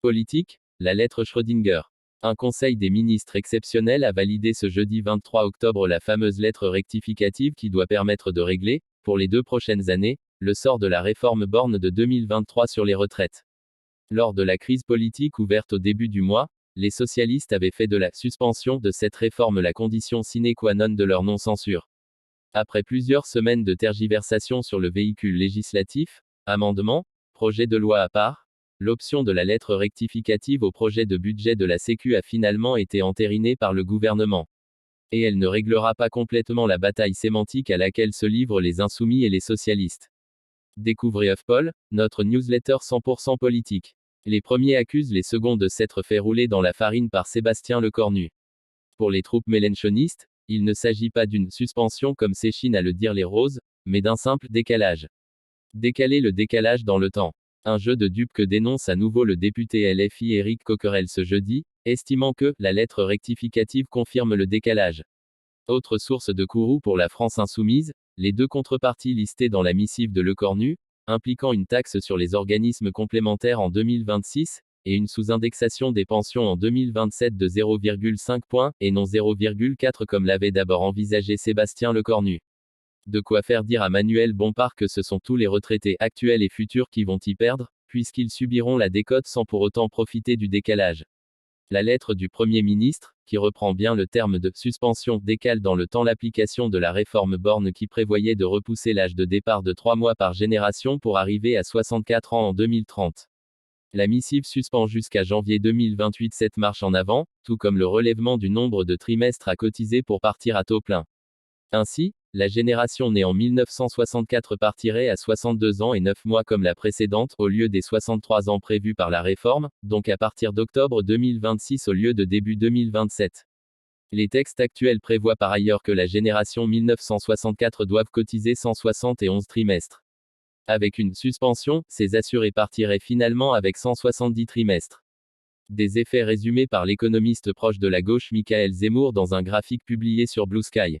Politique, la lettre Schrödinger. Un conseil des ministres exceptionnel a validé ce jeudi 23 octobre la fameuse lettre rectificative qui doit permettre de régler, pour les 2 prochaines années, le sort de la réforme Borne de 2023 sur les retraites. Lors de la crise politique ouverte au début du mois, les socialistes avaient fait de la suspension de cette réforme la condition sine qua non de leur non-censure. Après plusieurs semaines de tergiversation sur le véhicule législatif, amendement, projet de loi à part, l'option de la lettre rectificative au projet de budget de la Sécu a finalement été entérinée par le gouvernement. Et elle ne réglera pas complètement la bataille sémantique à laquelle se livrent les insoumis et les socialistes. Découvrez HuffPoll, notre newsletter 100% politique. Les premiers accusent les seconds de s'être fait rouler dans la farine par Sébastien Lecornu. Pour les troupes mélenchonistes, il ne s'agit pas d'une suspension comme s'échinent à le dire les roses, mais d'un simple décalage. Décaler le décalage dans le temps. Un jeu de dupes que dénonce à nouveau le député LFI Éric Coquerel ce jeudi, estimant que la lettre rectificative confirme le décalage. Autre source de courroux pour la France insoumise, les 2 contreparties listées dans la missive de Lecornu, impliquant une taxe sur les organismes complémentaires en 2026, et une sous-indexation des pensions en 2027 de 0,5 points, et non 0,4 comme l'avait d'abord envisagé Sébastien Lecornu. De quoi faire dire à Manuel Bompard que ce sont tous les retraités actuels et futurs qui vont y perdre, puisqu'ils subiront la décote sans pour autant profiter du décalage. La lettre du Premier ministre, qui reprend bien le terme de suspension, décale dans le temps l'application de la réforme Borne qui prévoyait de repousser l'âge de départ de 3 mois par génération pour arriver à 64 ans en 2030. La missive suspend jusqu'à janvier 2028 cette marche en avant, tout comme le relèvement du nombre de trimestres à cotiser pour partir à taux plein. Ainsi, la génération née en 1964 partirait à 62 ans et 9 mois comme la précédente, au lieu des 63 ans prévus par la réforme, donc à partir d'octobre 2026 au lieu de début 2027. Les textes actuels prévoient par ailleurs que la génération 1964 doive cotiser 171 trimestres. Avec une suspension, ces assurés partiraient finalement avec 170 trimestres. Des effets résumés par l'économiste proche de la gauche Michael Zemmour dans un graphique publié sur Blue Sky.